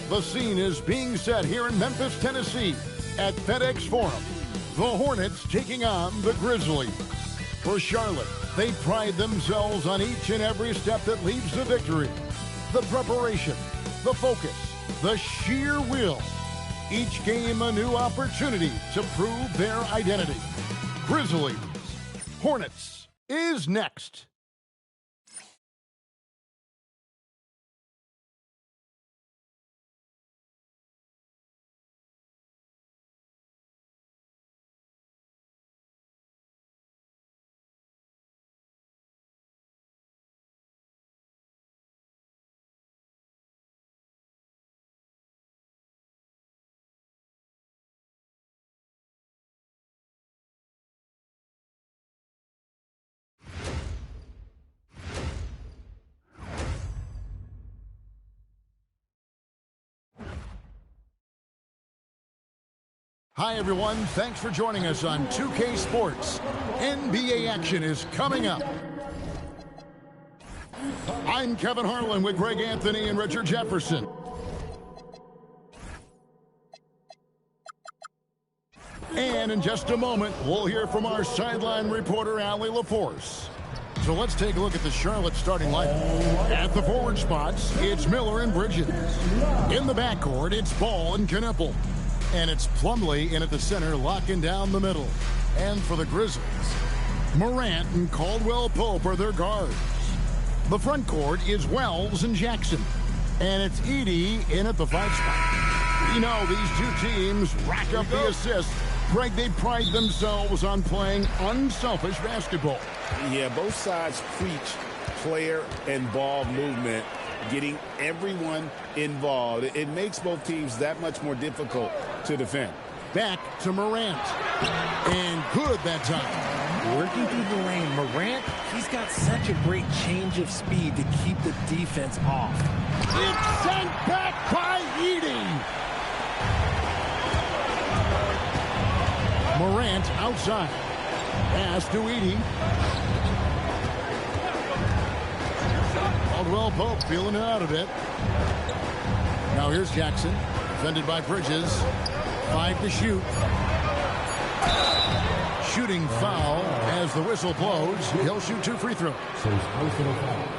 The scene is being set here in Memphis, Tennessee at FedEx Forum. The Hornets taking on the Grizzlies. For Charlotte, they pride themselves on each and every step that leads to victory. The preparation, the focus, the sheer will. Each game a new opportunity to prove their identity. Grizzlies. Hornets is next. Hi, everyone. Thanks for joining us on 2K Sports. NBA action is coming up. I'm Kevin Harlan with Greg Anthony and Richard Jefferson. And in just a moment, we'll hear from our sideline reporter, Allie LaForce. So let's take a look at the Charlotte starting lineup. At the forward spots, it's Miller and Bridges. In the backcourt, it's Ball and Kneppel. And it's Plumlee in at the center, locking down the middle. And for the Grizzlies, Morant and Caldwell Pope are their guards. The front court is Wells and Jackson. And it's Edey in at the 5 spot. You know, these two teams rack up the assists. Greg, they pride themselves on playing unselfish basketball. Yeah, both sides preach player and ball movement, getting everyone involved. It makes both teams that much more difficult to defend. Back to Morant. And good that time. Working through the lane, Morant, he's got such a great change of speed to keep the defense off. It's sent back by Edey. Morant outside. Pass to Edey. Caldwell Pope feeling it out a bit. Now here's Jackson. Defended by Bridges. 5 to shoot. Shooting foul as the whistle blows. He'll shoot 2 free throws.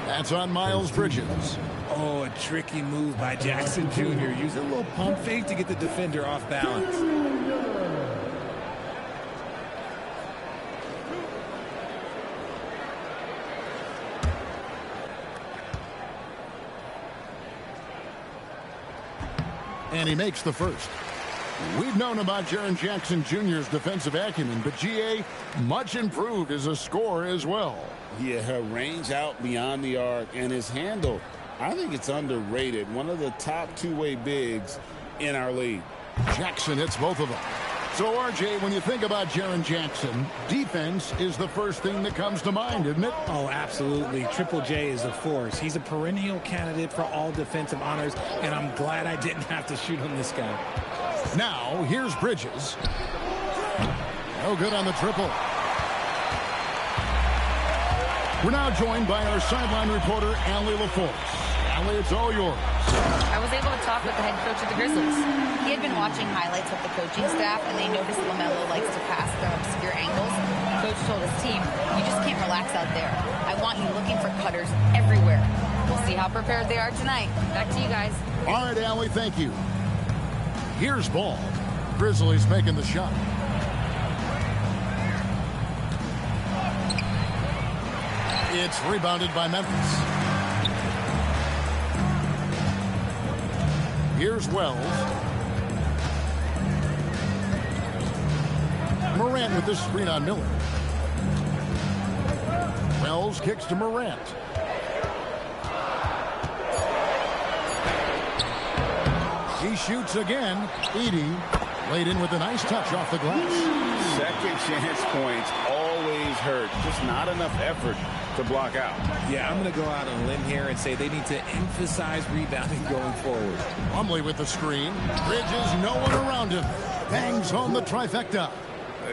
That's on Miles Bridges. Oh, a tricky move by Jackson Jr. Using a little pump fake to get the defender off balance. And he makes the first. We've known about Jaren Jackson Jr.'s defensive acumen, but GA much improved as a scorer as well. Yeah, her range out beyond the arc and his handle, I think it's underrated. One of the top two-way bigs in our league. Jackson hits both of them. So, RJ, when you think about Jaren Jackson, defense is the first thing that comes to mind, isn't it? Oh, absolutely. Triple J is a force. He's a perennial candidate for all defensive honors, and I'm glad I didn't have to shoot him this guy. Now, here's Bridges. No good on the triple. We're now joined by our sideline reporter, Allie LaForce. Allie, it's all yours. I was able to talk with the head coach of the Grizzlies. He had been watching highlights with the coaching staff, and they noticed LaMelo likes to pass from obscure angles. The coach told his team, you just can't relax out there. I want you looking for cutters everywhere. We'll see how prepared they are tonight. Back to you guys. All right, Allie, thank you. Here's Ball. Grizzlies making the shot. It's rebounded by Memphis. Here's Wells. Morant with this screen on Miller. Wells kicks to Morant. He shoots again. Edey laid in with a nice touch off the glass. Second chance points always hurt. Just not enough effort to block out. Yeah, I'm going to go out on a limb here and say they need to emphasize rebounding going forward. Plumlee with the screen. Bridges, no one around him. Bangs home the trifecta.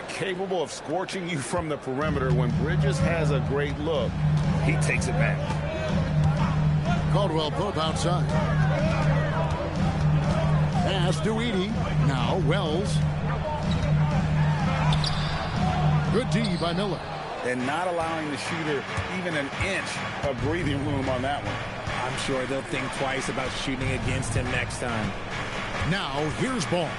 Capable of scorching you from the perimeter. When Bridges has a great look, he takes it back. Caldwell Pope outside. Pass to Edey. Now Wells. Good D by Miller. And not allowing the shooter even an inch of breathing room on that one. I'm sure they'll think twice about shooting against him next time. Now here's Ball.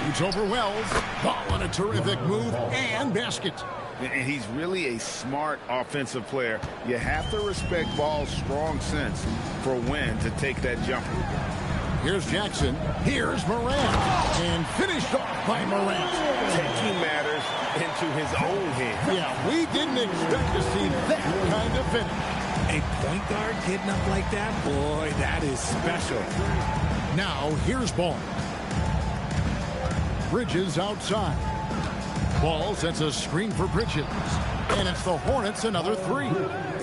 Shoots over Wells. Ball on a terrific move and basket. And he's really a smart offensive player. You have to respect Ball's strong sense for when to take that jumper. Here's Jackson. Here's Morant. And finished off by Morant. Taking matters into his own hands. Yeah, we didn't expect to see that kind of finish. A point guard getting up like that? Boy, that is special. Now, here's Ball. Bridges outside. Ball sets a screen for Bridges. And it's the Hornets another three.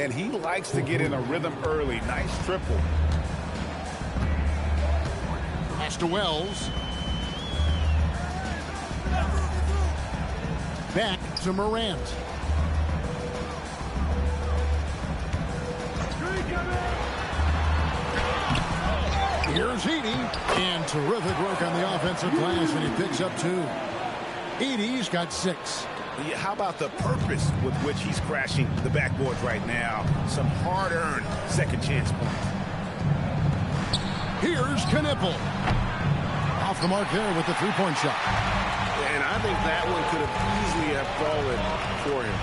And he likes to get in a rhythm early. Nice triple. Pass to Wells. Back to Morant. Here's Edey. And terrific work on the offensive glass, and he picks up 2. Edey's got 6. Yeah, how about the purpose with which he's crashing the backboards right now? Some hard-earned second chance points. Here's Knipple. Off the mark there with the three-point shot. And I think that one could have easily have fallen for him.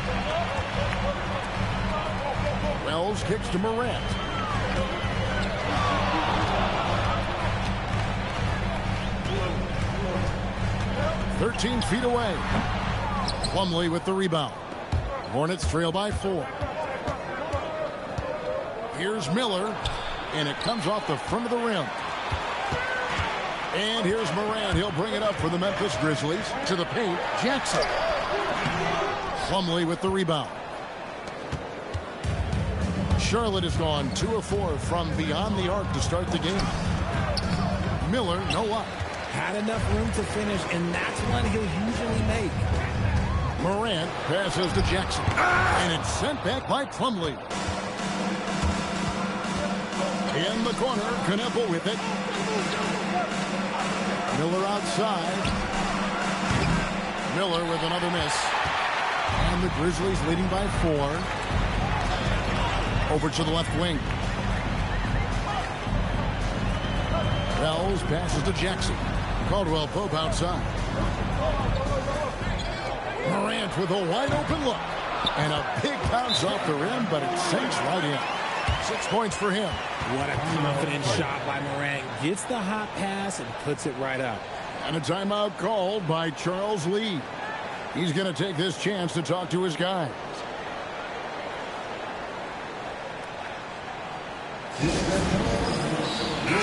Wells kicks to Morant. "13 feet away. Plumlee with the rebound. Hornets trail by 4. Here's Miller, and it comes off the front of the rim. And here's Morant. He'll bring it up for the Memphis Grizzlies. To the paint, Jackson. Plumlee with the rebound. Charlotte has gone 2 of 4 from beyond the arc to start the game. Miller, no luck. Had enough room to finish, and that's one he'll usually make. Morant passes to Jackson. And it's sent back by Plumlee. In the corner, Knipple with it. Miller outside. Miller with another miss. And the Grizzlies leading by 4. Over to the left wing. Wells passes to Jackson. Caldwell Pope outside. Morant with a wide open look. And a big bounce off the rim, but it sinks right in. 6 points for him. What a confident shot by Morant. Gets the hot pass and puts it right up. And a timeout called by Charles Lee. He's going to take this chance to talk to his guys.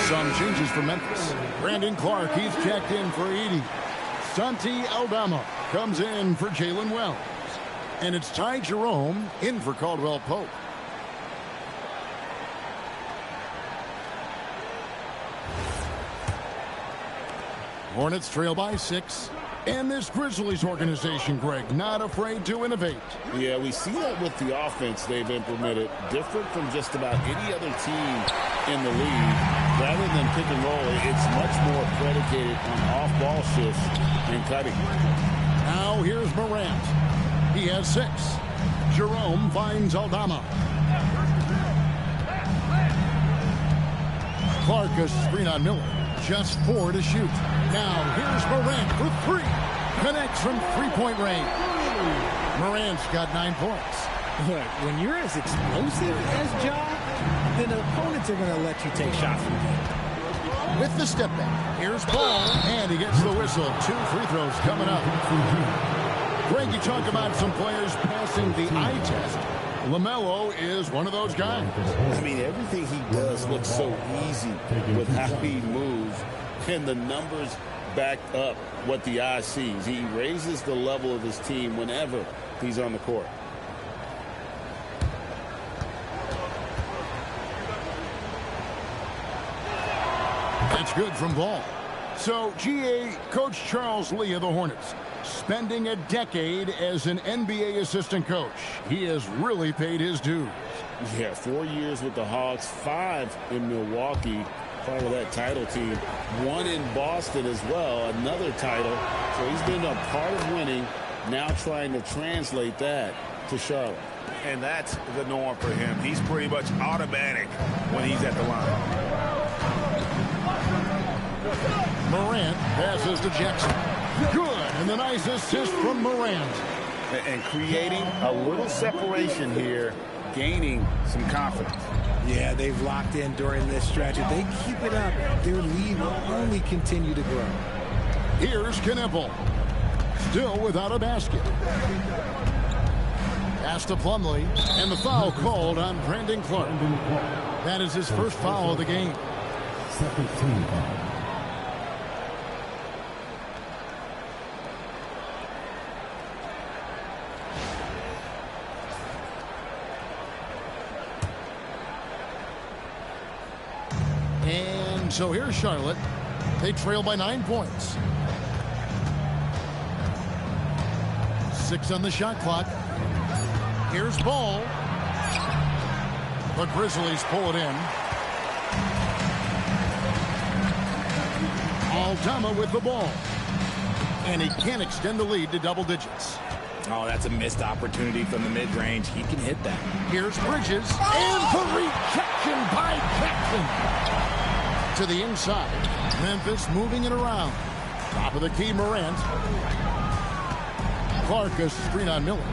Some changes for Memphis. Brandon Clark, he's checked in for Edey. Santi Aldama comes in for Jalen Wells. And it's Ty Jerome in for Caldwell Pope. Hornets trail by 6. And this Grizzlies organization, Greg, not afraid to innovate. Yeah, we see that with the offense they've implemented. Different from just about any other team in the league. Rather than pick and roll, it's much more predicated on off-ball shifts and cutting. Now here's Morant. He has 6. Jerome finds Aldama. Clark a screen on Miller. Just 4 to shoot. Now here's Morant for 3. Connects from three-point range. Morant's got 9 points. Look, when you're as explosive as Ja, then opponents are going to let you take shots from you. With the step back, here's Ball, and he gets the whistle. 2 free throws coming up. Greg, you talk about some players passing the eye test. LaMelo is one of those guys. I mean, everything he does looks so easy with how he moves, and the numbers back up what the eye sees. He raises the level of his team whenever he's on the court. That's good from Ball. So, GA, Coach Charles Lee of the Hornets, spending a decade as an NBA assistant coach. He has really paid his dues. Yeah, 4 years with the Hawks, 5 in Milwaukee. part of that title team. Won in Boston as well, another title. So he's been a part of winning, now trying to translate that to Charlotte. And that's the norm for him. He's pretty much automatic when he's at the line. Morant passes to Jackson. Good, and the nice assist from Morant. And creating a little separation here, gaining some confidence. Yeah, they've locked in during this stretch. If they keep it up, their lead will only continue to grow. Here's Knipple. Still without a basket. Pass to Plumlee, and the foul called on Brandon Clark. That is his first foul of the game. Second team foul. And so here's Charlotte. They trail by 9 points. 6 on the shot clock. Here's Ball. The Grizzlies pull it in. Aldama with the ball. And he can't extend the lead to double digits. Oh, that's a missed opportunity from the mid-range. He can hit that. Here's Bridges. And the rejection by Jackson. To the inside. Memphis moving it around. Top of the key, Morant. Clark goes to screen on Miller.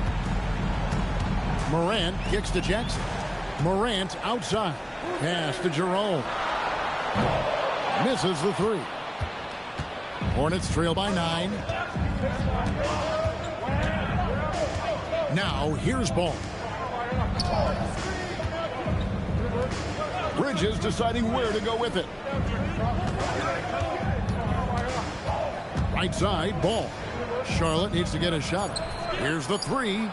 Morant kicks to Jackson. Morant outside. Pass to Jerome. Misses the three. Hornets trail by 9. Now here's Ball. Bridges deciding where to go with it. Right side, Ball. Charlotte needs to get a shot. Here's the three.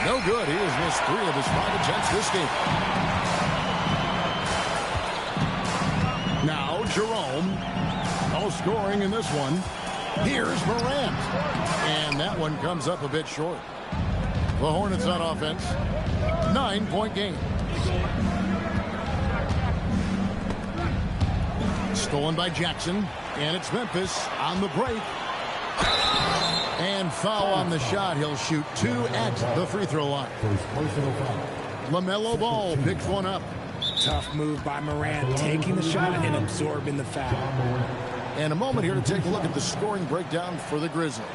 No good. He has missed 3 of his 5 attempts this game. Now Jerome. No scoring in this one. Here's Morant. And that one comes up a bit short. The Hornets on offense. 9-point game. Stolen by Jackson. And it's Memphis on the break. And foul on the shot. He'll shoot 2 at the free throw line. LaMelo Ball picks one up. Tough move by Morant, taking the shot and absorbing the foul. And a moment here to take a look at the scoring breakdown for the Grizzlies.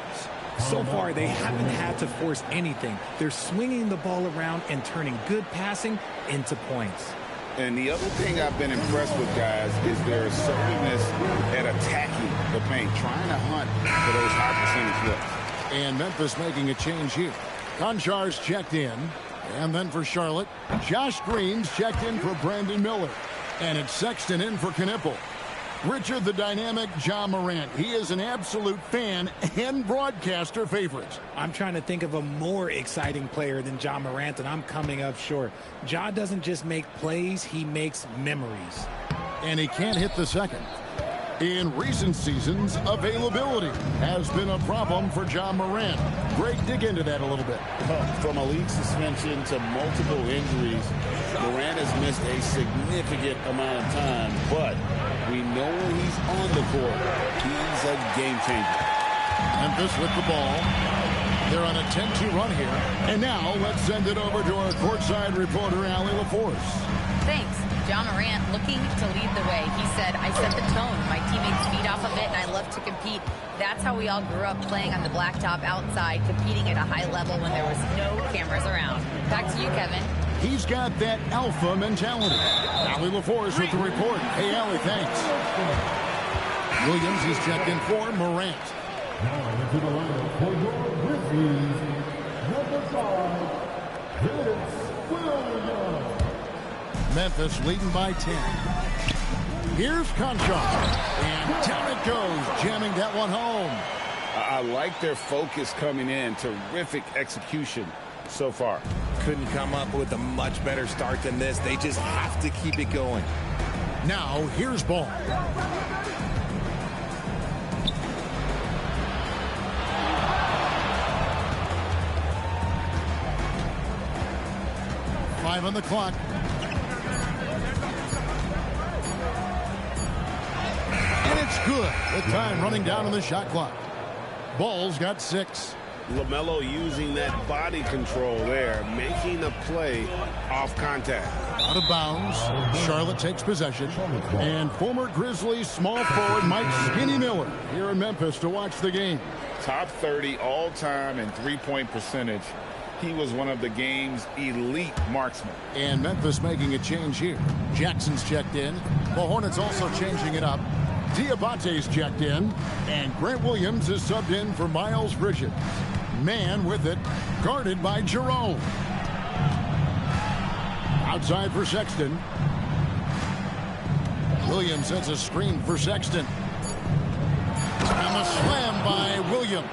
So far, they haven't had to force anything. They're swinging the ball around and turning good passing into points. And the other thing I've been impressed with, guys, is their assertiveness at attacking the paint, trying to hunt for those high percentage looks. And Memphis making a change here. Konchar's checked in. And then for Charlotte, Josh Green's checked in for Brandon Miller. And it's Sexton in for Knipple. Richard, the dynamic Ja Morant. He is an absolute fan and broadcaster favorite. I'm trying to think of a more exciting player than Ja Morant, and I'm coming up short. Ja doesn't just make plays, he makes memories. And he can't hit the second. In recent seasons, availability has been a problem for Ja Morant. Greg, dig into that a little bit. From a league suspension to multiple injuries, Morant has missed a significant amount of time, but we know when he's on the court, he's a game changer. Memphis with the ball. They're on a 10-2 run here. And now let's send it over to our courtside reporter, Allie LaForce. Thanks. Ja Morant looking to lead the way. He said, I set the tone. My teammates feed off of it, and I love to compete. That's how we all grew up, playing on the blacktop outside, competing at a high level when there was no cameras around. Back to you, Kevin. He's got that alpha mentality. Allie LaForce with the report. Hey, Allie, thanks. Williams is checked in for Morant. Now into the lineup for your Grizzlies. Number 5, it's Williams. Memphis leading by 10. Here's Conchar. And down it goes, jamming that one home. I like their focus coming in. Terrific execution so far. Couldn't come up with a much better start than this. They just have to keep it going. Now, here's Ball. Five on the clock. good. With time running down on the shot clock. Ball's got 6. LaMelo using that body control there, making a play off contact. Out of bounds. Charlotte takes possession. And former Grizzlies small forward Mike Skinny Miller here in Memphis to watch the game. Top 30 all-time in three-point percentage. He was one of the game's elite marksmen. And Memphis making a change here. Jackson's checked in. The Hornets also changing it up. Diabate's checked in. And Grant Williams is subbed in for Miles Bridges. Man with it, guarded by Jerome. Outside for Sexton. Williams sends a screen for Sexton. And a slam by Williams.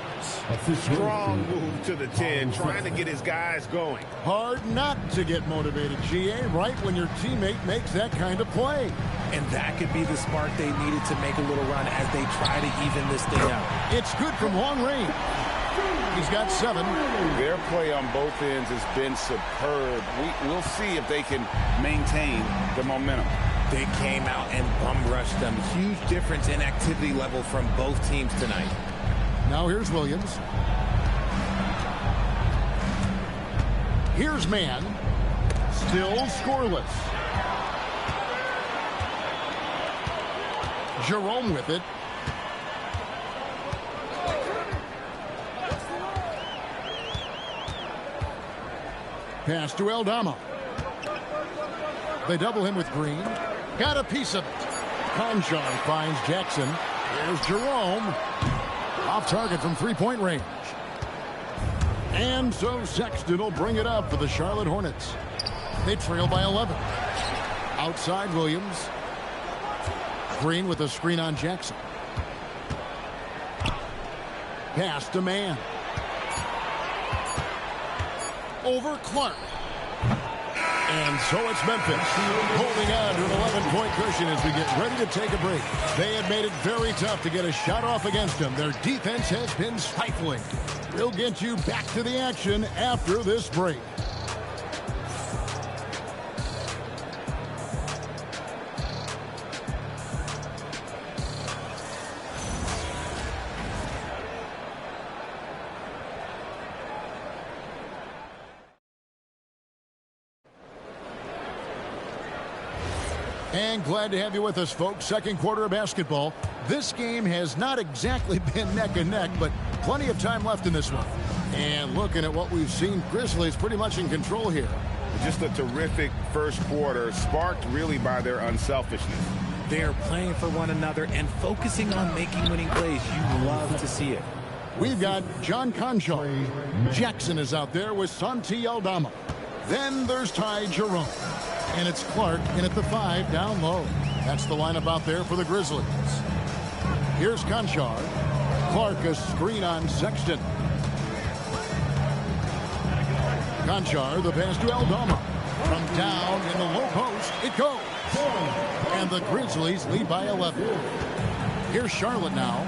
Strong move to the 10, trying to get his guys going. Hard not to get motivated, GA, right when your teammate makes that kind of play. And that could be the spark they needed to make a little run as they try to even this thing out. It's good from long range. He's got 7. Their play on both ends has been superb. We'll see if they can maintain the momentum. They came out and bum rushed them. Huge difference in activity level from both teams tonight. Now here's Williams. Here's Man. Still scoreless. Jerome with it. Pass to Aldama. They double him with Green. Got a piece of it. Conchon finds Jackson. There's Jerome. Off target from three-point range. And so Sexton will bring it up for the Charlotte Hornets. They trail by 11. Outside Williams. Green with a screen on Jackson. Pass to Man. Over Clark. And so it's Memphis holding on to an 11-point cushion as we get ready to take a break. They had made it very tough to get a shot off against them. Their defense has been stifling. We'll get you back to the action after this break. And glad to have you with us, folks. Second quarter of basketball. This game has not exactly been neck and neck, but plenty of time left in this one. And looking at what we've seen, Grizzlies pretty much in control here. Just a terrific first quarter, sparked really by their unselfishness. They're playing for one another and focusing on making winning plays. You love to see it. We've got John Conchon. Jackson is out there with Santi Aldama. Then there's Ty Jerome. And it's Clark in at the 5 down low. That's the lineup out there for the Grizzlies. Here's Conchar. Clark a screen on Sexton. Conchar, the pass to Aldama. From down in the low post, it goes. And the Grizzlies lead by 11. Here's Charlotte now.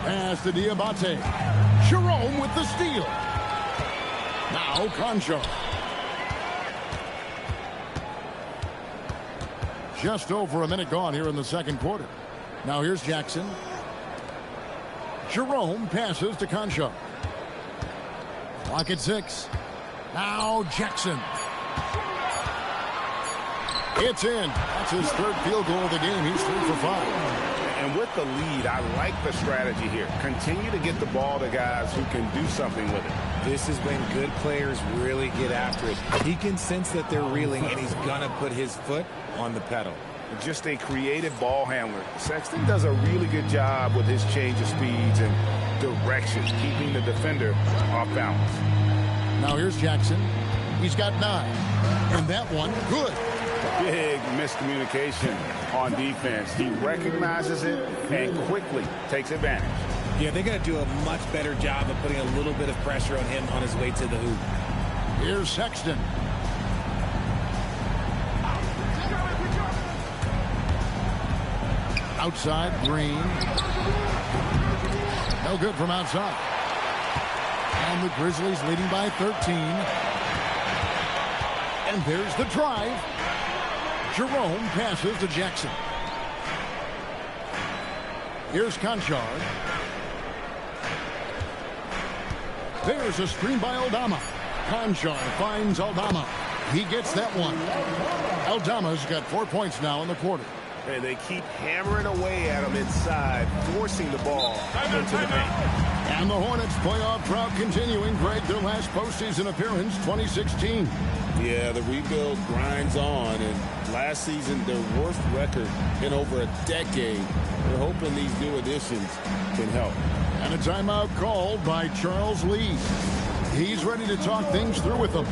Pass to Diabate. Jerome with the steal. Now Conchar. Just over a minute gone here in the second quarter. Now here's Jackson. Jerome passes to Conchar. Clock at 6. Now Jackson. It's in. That's his third field goal of the game. He's 3 for 5. And with the lead, I like the strategy here. Continue to get the ball to guys who can do something with it. This is when good players really get after it. He can sense that they're reeling, and he's going to put his foot on the pedal. Just a creative ball handler. Sexton does a really good job with his change of speeds and direction, keeping the defender off balance. Now here's Jackson. He's got 9. And that one, good. Big miscommunication on defense. He recognizes it and quickly takes advantage. Yeah, they got to do a much better job of putting a little bit of pressure on him on his way to the hoop. Here's Sexton. Outside, Green. No good from outside. And the Grizzlies leading by 13. And there's the drive. Jerome passes to Jackson. Here's Conchar. There's a screen by Aldama. Conchar finds Aldama. He gets that one. Aldama's got 4 points now in the quarter. And they keep hammering away at him inside, forcing the ball into the paint. And the Hornets playoff drought continuing. Greg, their last postseason appearance, 2016. Yeah, the rebuild grinds on, and last season, their worst record in over a decade. They're hoping these new additions can help. And a timeout called by Charles Lee. He's ready to talk things through with them.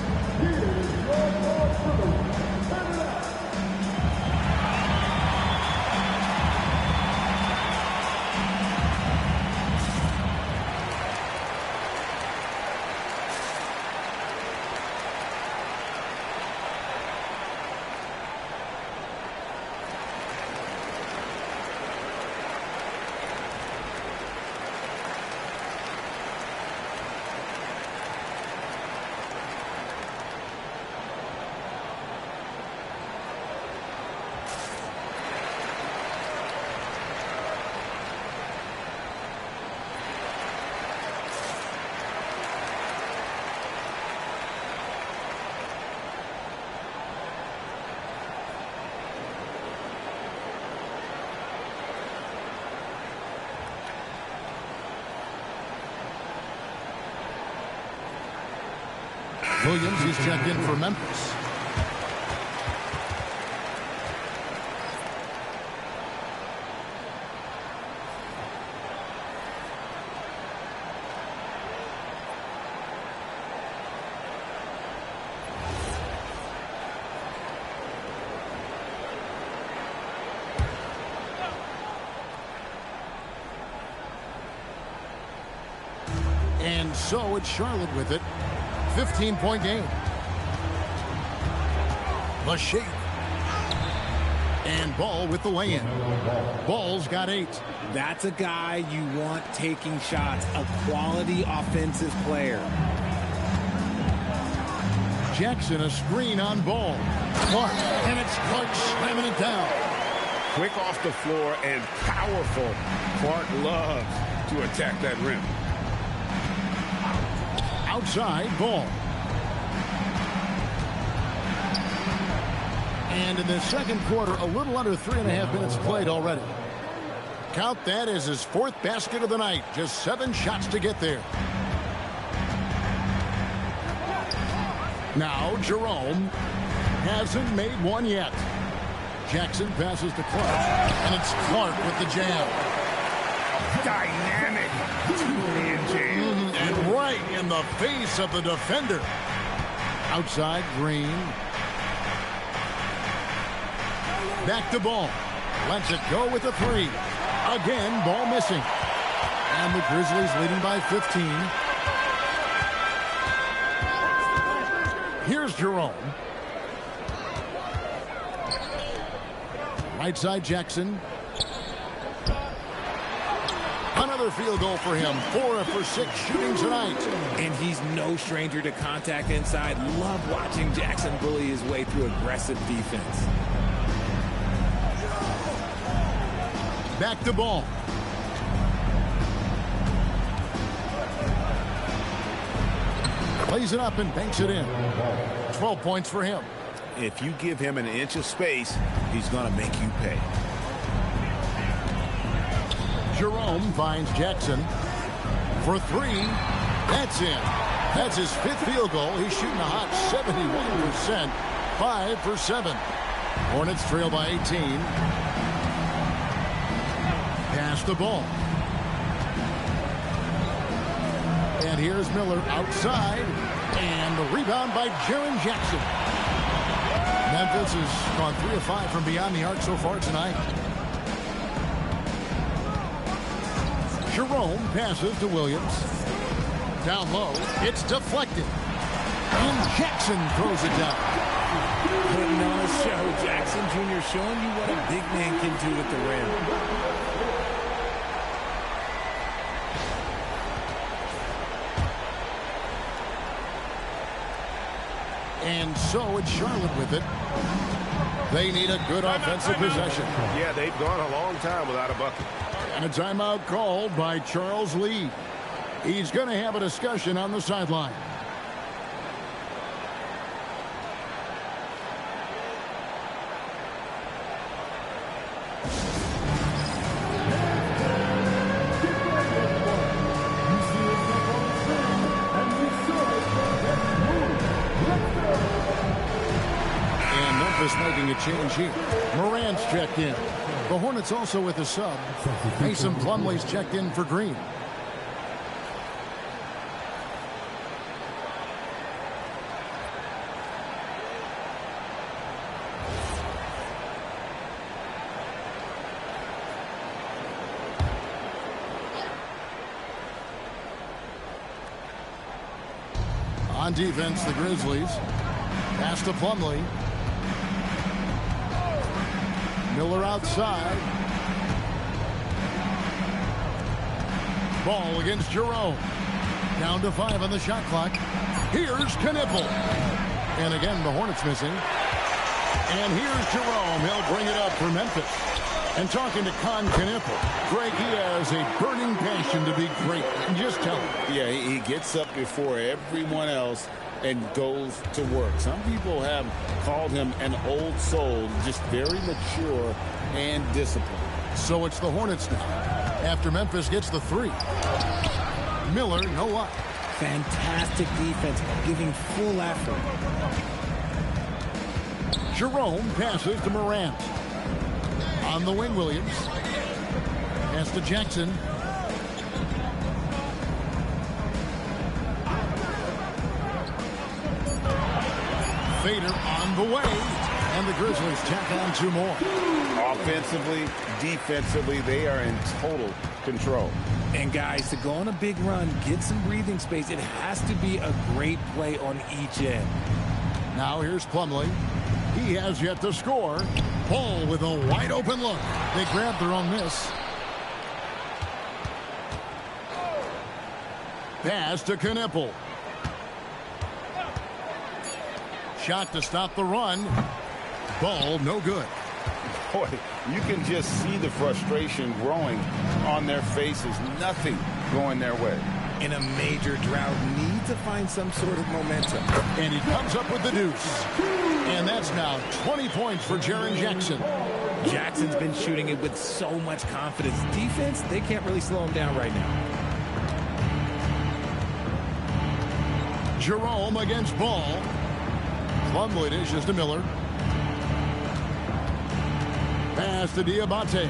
Williams, he's checked in for Memphis. And so it's Charlotte with it. 15-point game. The shape. And Ball with the lay-in. Ball's got 8. That's a guy you want taking shots, a quality offensive player. Jackson, a screen on Ball. Clark, and it's Clark slamming it down. Quick off the floor and powerful. Clark loves to attack that rim. Outside, Ball. And in the second quarter, a little under 3.5 minutes played already. Count that as his 4th basket of the night. Just 7 shots to get there. Now, Jerome hasn't made one yet. Jackson passes to Clark. And it's Clark with the jam. Dynamic two-hand jam. And right in the face of the defender. Outside, Green. Back to Ball. Lets it go with a 3. Again, Ball missing. And the Grizzlies leading by 15. Here's Jerome. Right side, Jackson. Another field goal for him. 4 for 6 shooting tonight. And he's no stranger to contact inside. Love watching Jackson bully his way through aggressive defense. Back to Ball. Plays it up and banks it in. 12 points for him. If you give him an inch of space, he's going to make you pay. Jerome finds Jackson for 3. That's in. That's his 5th field goal. He's shooting a hot 71%. 5 for 7. Hornets trail by 18. Pass the Ball. And here's Miller outside. And the rebound by Jaren Jackson. Memphis has gone 3 of 5 from beyond the arc so far tonight. Jerome passes to Williams. Down low. It's deflected. And Jackson throws it down. Putting on a show. Jackson Jr. showing you what a big man can do at the rim. And so it's Charlotte with it. They need a good offensive possession. Yeah, they've gone a long time without a bucket. And a timeout called by Charles Lee. He's going to have a discussion on the sideline. And Memphis making a change here. Morant's checked in. The Hornets also with a sub. Mason Plumlee's checked in for Green. On defense, the Grizzlies. Pass to Plumlee. Miller outside. Ball against Jerome. Down to 5 on the shot clock. Here's Knipple. And again, the Hornets missing. And here's Jerome. He'll bring it up for Memphis. And talking to Knipple, Greg, he has a burning passion to be great. Just tell him. Yeah, he gets up before everyone else and goes to work. Some people have called him an old soul, just very mature and disciplined. So it's the Hornets now, after Memphis gets the 3. Miller, no luck. Fantastic defense, giving full effort. Jerome passes to Morant. On the wing, Williams. Pass to Jackson. Fader on the way. And the Grizzlies tack on 2 more. Offensively, defensively, they are in total control. And guys, to go on a big run, get some breathing space, it has to be a great play on each end. Now here's Plumlee. He has yet to score. Ball with a wide open look. They grab their own miss. Pass to Knipple. Shot to stop the run. Ball no good. Boy, you can just see the frustration growing on their faces. Nothing going their way. In a major drought, need to find some sort of momentum. And he comes up with the deuce. And that's now 20 points for Jaren Jackson. Jackson's been shooting it with so much confidence. Defense, they can't really slow him down right now. Jerome against Ball. Plumlee dishes to Miller. Pass to Diabate.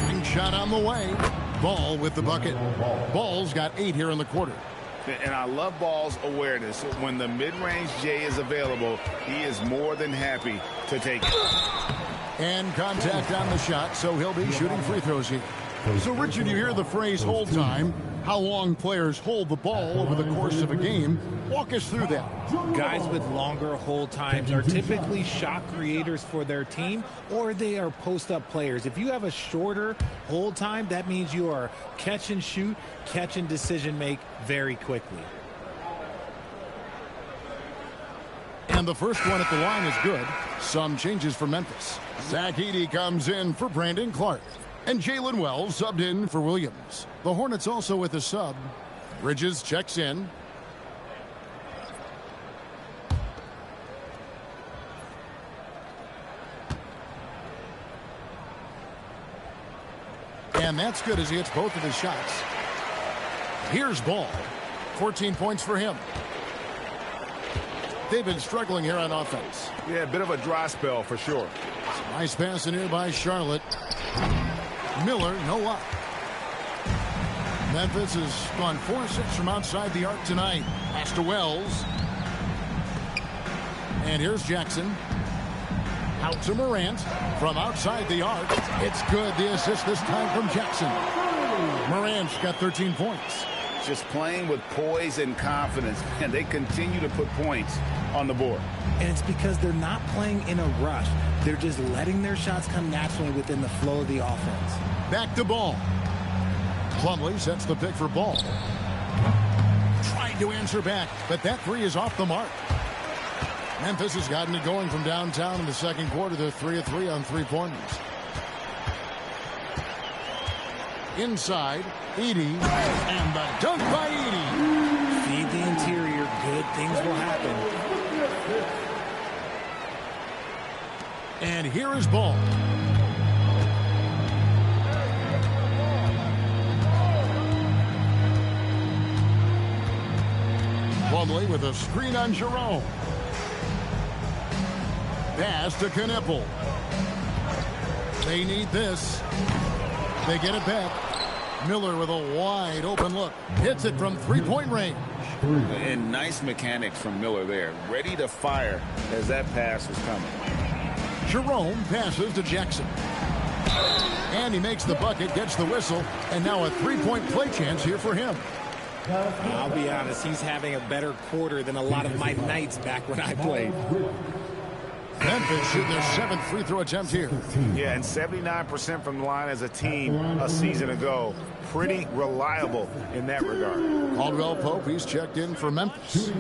Ring shot on the way. Ball with the bucket. Ball's got 8 here in the quarter. And I love Ball's awareness. When the mid-range J is available, he is more than happy to take it. And contact on the shot, so he'll be shooting free throws here. So, Richard, you hear the phrase hold time. How long players hold the ball over the course of a game. Walk us through that. Guys with longer hold times are typically shot creators for their team, or they are post-up players. If you have a shorter hold time, that means you are catch and shoot, catch and decision make very quickly. And the first one at the line is good. Some changes for Memphis. Zach Edey comes in for Brandon Clark. And Jalen Wells subbed in for Williams. The Hornets also with a sub. Bridges checks in. And that's good as he hits both of his shots. Here's Ball. 14 points for him. They've been struggling here on offense. Yeah, a bit of a dry spell for sure. Nice pass in here by Charlotte. Miller, no luck. Memphis has gone 4-6 from outside the arc tonight. Pass to Wells. And here's Jackson. Out to Morant. From outside the arc. It's good. The assist this time from Jackson. Morant's got 13 points. Just playing with poise and confidence, and they continue to put points on the board. And it's because they're not playing in a rush. They're just letting their shots come naturally within the flow of the offense. Back to Ball. Plumlee sets the pick for Ball. Trying to answer back, but that 3 is off the mark. Memphis has gotten it going from downtown in the second quarter. They're 3 of 3 on 3-pointers. Inside, Edey, and the dunk by Edey. Feed the interior. Good things will happen. And here is Ball. Plumlee with a screen on Jerome. Pass to Knippel. They need this. They get it back. Miller with a wide open look. Hits it from three-point range. And nice mechanics from Miller there. Ready to fire as that pass was coming. Jerome passes to Jackson. And he makes the bucket, gets the whistle, and now a three-point play chance here for him. I'll be honest, he's having a better quarter than a lot of my nights back when I played. Memphis shooting their 7th free throw attempt here. Yeah, and 79% from the line as a team a season ago. Pretty reliable in that regard. Caldwell Pope, he's checked in for Memphis.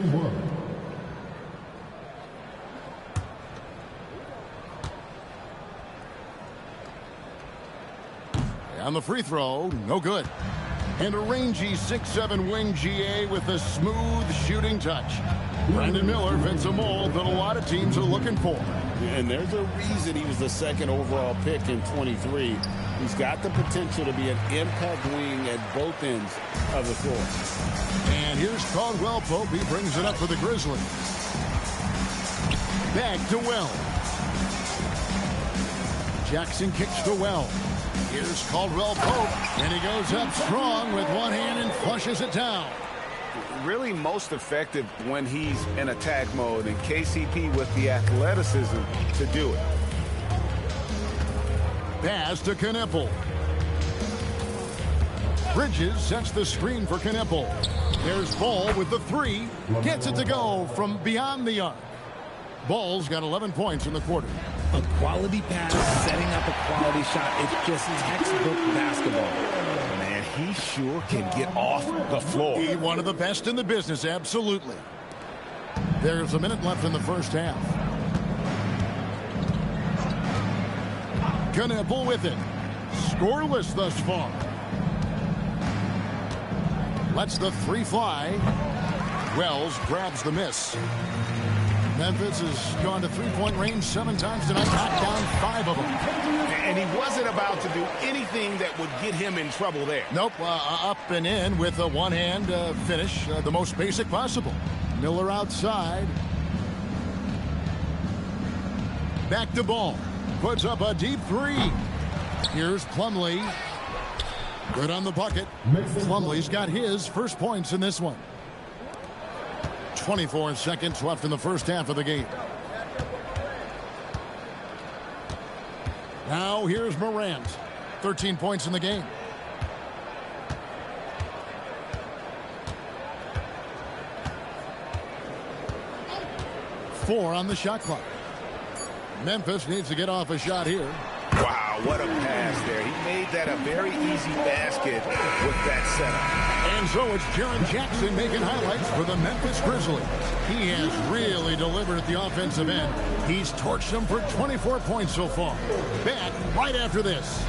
On the free throw, no good. And a rangy 6'7" wing GA with a smooth shooting touch. Brandon Miller fits a mold that a lot of teams are looking for. And there's a reason he was the 2nd overall pick in 23. He's got the potential to be an impact wing at both ends of the floor. And here's Caldwell Pope. He brings it up for the Grizzlies. Back to Wells. Jackson kicks to Wells. Here's Caldwell Pope, and he goes up strong with one hand and flushes it down. Really most effective when he's in attack mode, and KCP with the athleticism to do it. Pass to Knippel. Bridges sets the screen for Knippel. There's Ball with the 3. Gets it to go from beyond the arc. Ball's got 11 points in the quarter. A quality pass, setting up a quality shot. It's just textbook basketball. Man, he sure can get off the floor. He's one of the best in the business, absolutely. There's a minute left in the first half. Knippel with it. Scoreless thus far. Lets the 3 fly. Wells grabs the miss. Memphis has gone to three-point range 7 times tonight, knocked down 5 of them. And he wasn't about to do anything that would get him in trouble there. Nope, up and in with a one-hand finish, the most basic possible. Miller outside. Back to Ball. Puts up a deep 3. Here's Plumlee. Good on the bucket. Plumlee's got his first points in this one. 24 seconds left in the first half of the game. Now here's Morant. 13 points in the game. Four on the shot clock. Memphis needs to get off a shot here. Wow, what a pass there. He made that a very easy basket with that setup. And so it's Jaren Jackson making highlights for the Memphis Grizzlies. He has really delivered at the offensive end. He's torched them for 24 points so far. Back right after this.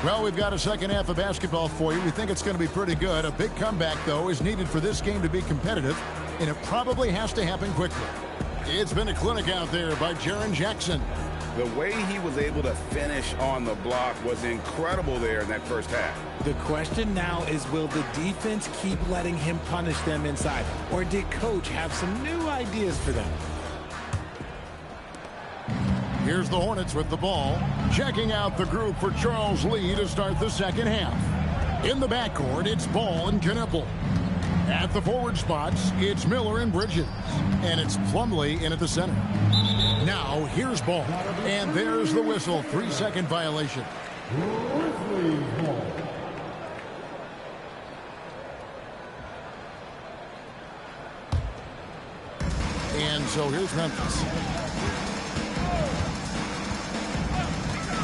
Well, we've got a second half of basketball for you. We think it's going to be pretty good. A big comeback, though, is needed for this game to be competitive, and it probably has to happen quickly. It's been a clinic out there by Jaren Jackson. The way he was able to finish on the block was incredible there in that first half. The question now is, will the defense keep letting him punish them inside? Or did coach have some new ideas for them? Here's the Hornets with the ball. Checking out the group for Charles Lee to start the second half. In the backcourt, it's Ball and Knipple. At the forward spots, it's Miller and Bridges. And it's Plumlee in at the center. Now, here's Ball. And there's the whistle. 3-second violation. And so here's Memphis.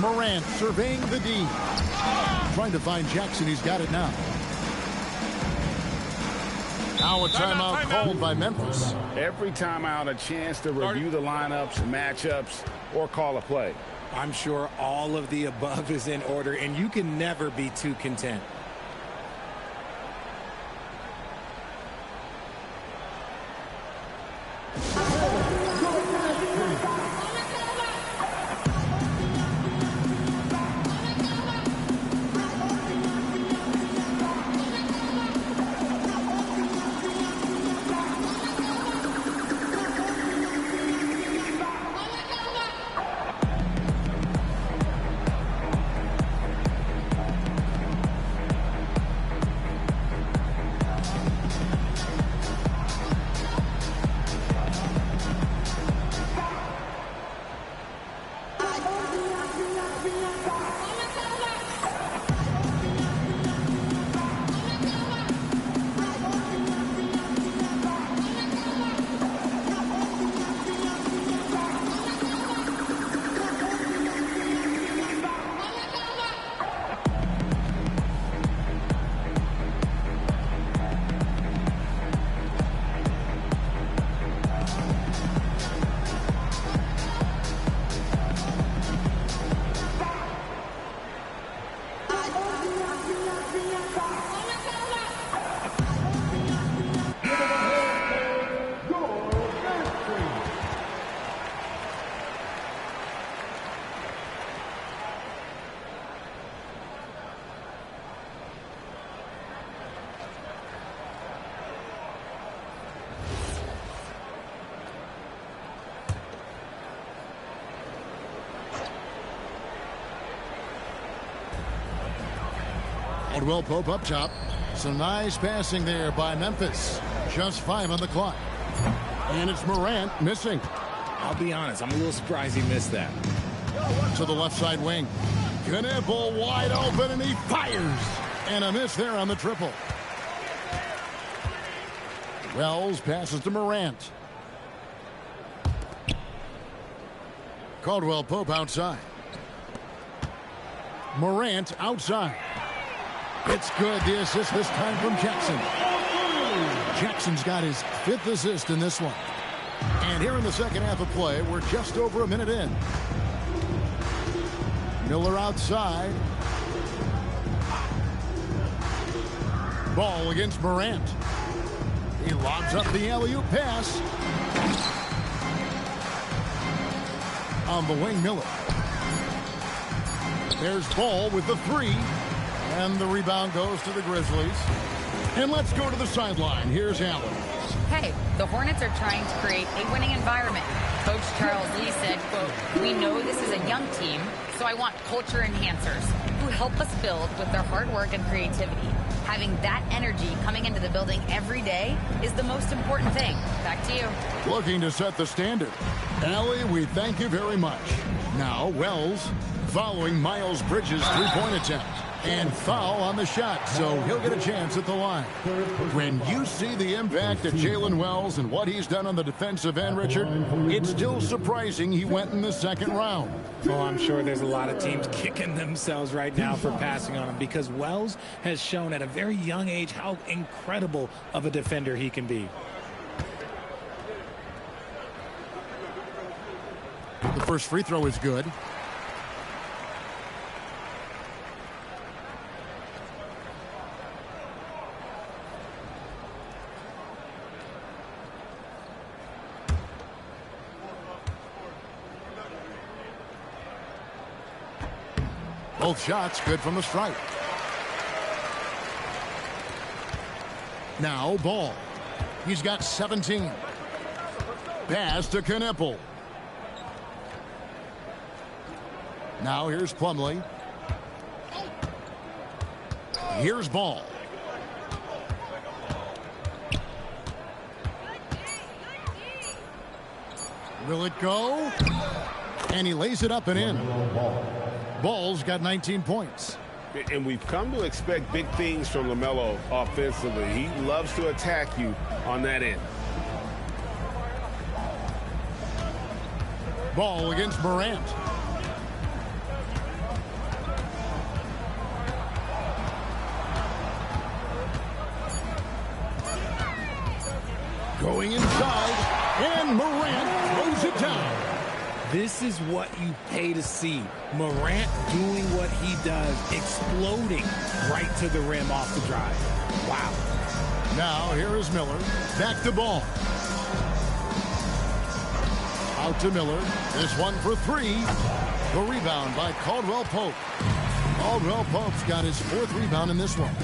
Morant surveying the D. Trying to find Jackson. He's got it now. Now a timeout called by Memphis. Every timeout, a chance to review the lineups, matchups, or call a play. I'm sure all of the above is in order, and you can never be too content. Caldwell Pope up top. Some nice passing there by Memphis. Just 5 on the clock. And it's Morant missing. I'll be honest, I'm a little surprised he missed that. To the left side wing. Knipple wide open, and he fires. And a miss there on the triple. Wells passes to Morant. Caldwell Pope outside. Morant outside. It's good. The assist this time from Jackson. Jackson's got his 5th assist in this one. And here in the second half of play, we're just over a minute in. Miller outside. Ball against Morant. He lobs up the alley-oop pass. On the wing, Miller. There's Ball with the 3. And the rebound goes to the Grizzlies. And let's go to the sideline. Here's Allen. Hey, the Hornets are trying to create a winning environment. Coach Charles Lee said, quote, "We know this is a young team, so I want culture enhancers who help us build with their hard work and creativity. Having that energy coming into the building every day is the most important thing." Back to you. Looking to set the standard. Allie, we thank you very much. Now, Wells following Miles Bridges' three-point attempt. And foul on the shot, so he'll get a chance at the line. When you see the impact of Jalen Wells and what he's done on the defensive end, Richard, it's still surprising he went in the second round. Well, I'm sure there's a lot of teams kicking themselves right now for passing on him, because Wells has shown at a very young age how incredible of a defender he can be. The first free throw is good. Both shots good from the stripe. Now Ball. He's got 17. Pass to Knepel. Now here's Plumlee. Here's Ball. Will it go? And he lays it up and in. Ball's got 19 points. And we've come to expect big things from LaMelo offensively. He loves to attack you on that end. Ball against Morant. Going inside, and Morant throws it down. This is what you pay to see. Morant doing what he does, exploding right to the rim off the drive. Wow. Now here is Miller. Back to Ball. Out to Miller. This one for three. The rebound by Caldwell Pope. Caldwell Pope's got his fourth rebound in this one.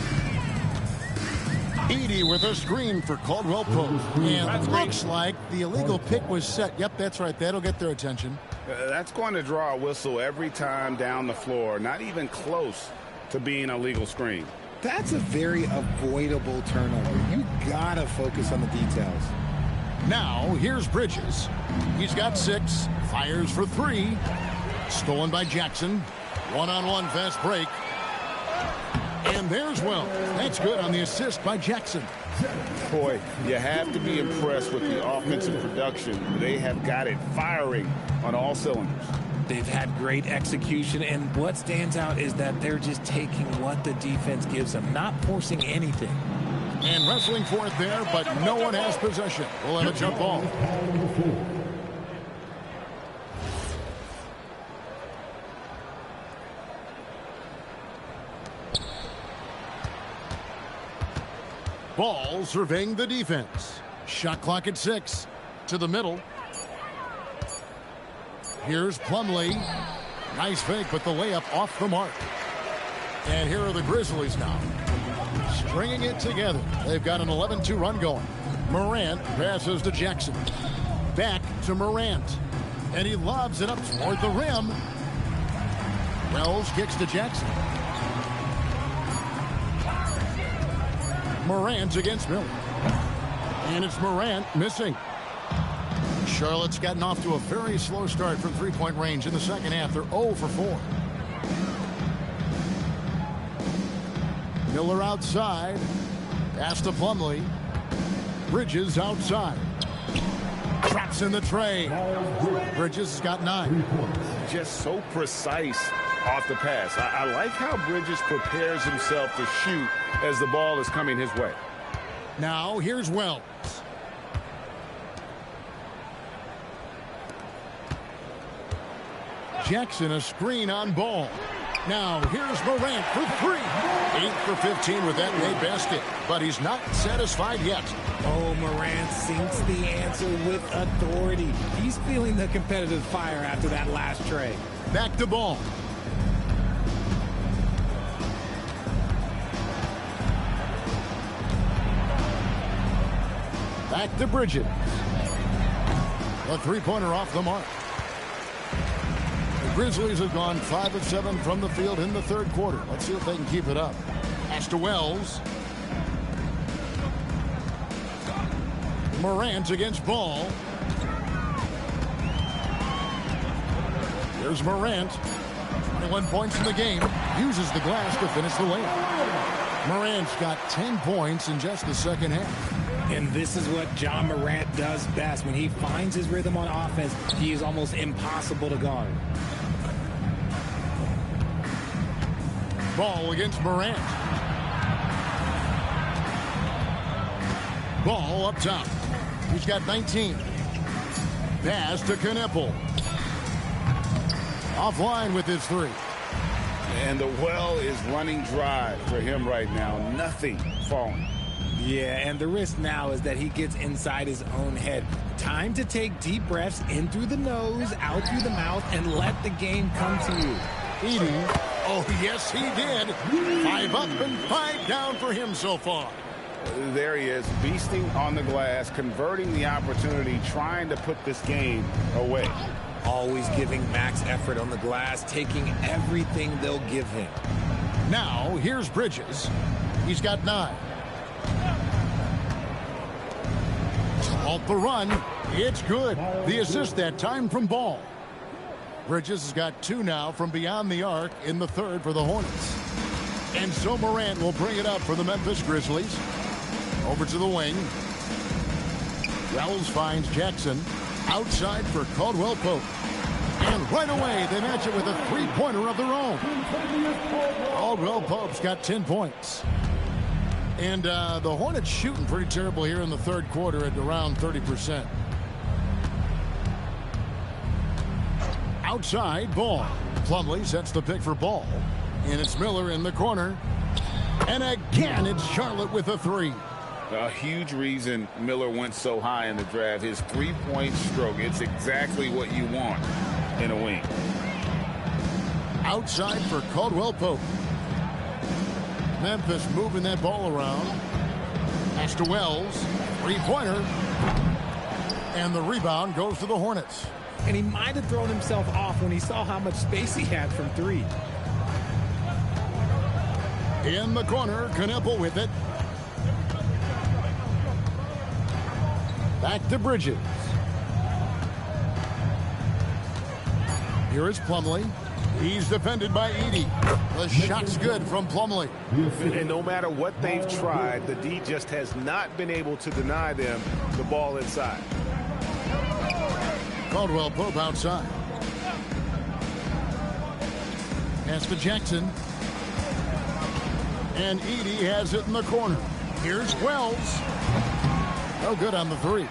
Edey with a screen for Caldwell Pope. And looks like the illegal pick was set. Yep, that's right. That'll get their attention. That's going to draw a whistle every time down the floor. Not even close to being a legal screen. That's a very avoidable turnover. You gotta focus on the details. Now, here's Bridges. He's got 6. Fires for 3. Stolen by Jackson. One-on-one fast break. And there's Wells. That's good on the assist by Jackson. Boy, you have to be impressed with the offensive production. They have got it firing on all cylinders. They've had great execution, and what stands out is that they're just taking what the defense gives them, not forcing anything. And wrestling for it there, but no one has possession. We'll have a jump ball. Ball surveying the defense. Shot clock at 6. To the middle. Here's Plumlee. Nice fake, but the layup off the mark. And here are the Grizzlies now. Stringing it together. They've got an 11-2 run going. Morant passes to Jackson. Back to Morant. And he lobs it up toward the rim. Wells kicks to Jackson. Morant against Miller. And it's Morant missing. Charlotte's gotten off to a very slow start from three-point range in the second half. They're 0 for 4. Miller outside. Pass to Plumlee. Bridges outside. Traps in the tray. Bridges has got 9. Just so precise off the pass. I like how Bridges prepares himself to shoot as the ball is coming his way. Now here's Wells. Jackson a screen on Ball. Now here's Morant for 3. 8 for 15 with that made basket, but he's not satisfied yet. Oh, Morant sinks the answer with authority. He's feeling the competitive fire after that last tray. Back to Ball. Back to Bridges. A three-pointer off the mark. The Grizzlies have gone 5 of 7 from the field in the third quarter. Let's see if they can keep it up. Pass to Wells. Morant against Ball. Here's Morant. 21 points in the game. Uses the glass to finish the layup. Morant's got 10 points in just the second half. And this is what John Morant does best. When he finds his rhythm on offense, he is almost impossible to guard. Ball against Morant. Ball up top. He's got 19. Pass to Knepel. Offline with his 3. And the well is running dry for him right now. Nothing falling. Yeah, and the risk now is that he gets inside his own head. Time to take deep breaths in through the nose, out through the mouth, and let the game come to you. Edie. Oh, yes, he did. 5 up and 5 down for him so far. There he is, beasting on the glass, converting the opportunity, trying to put this game away. Always giving max effort on the glass, taking everything they'll give him. Now, here's Bridges. He's got 9. Off the run. It's good. The assist that time from Ball. Bridges has got 2 now from beyond the arc in the third for the Hornets. And so Morant will bring it up for the Memphis Grizzlies. Over to the wing. Wells finds Jackson. Outside for Caldwell Pope. And right away, they match it with a three-pointer of their own. Caldwell Pope's got 10 points. And the Hornets shooting pretty terrible here in the third quarter at around 30%. Outside, Ball. Plumlee sets the pick for Ball. And it's Miller in the corner. And again, it's Charlotte with a 3. A huge reason Miller went so high in the draft. His three-point stroke. It's exactly what you want in a wing. Outside for Caldwell Pope. Memphis moving that ball around. Pass to Wells. Three-pointer. And the rebound goes to the Hornets. And he might have thrown himself off when he saw how much space he had from 3. In the corner, Knueppel with it. Back to Bridges. Here is Plumlee. He's defended by Edie. The shot's good from Plumlee. And no matter what they've tried, the D just has not been able to deny them the ball inside. Caldwell Pope outside. Pass to Jackson. And Edie has it in the corner. Here's Wells. No good on the 3.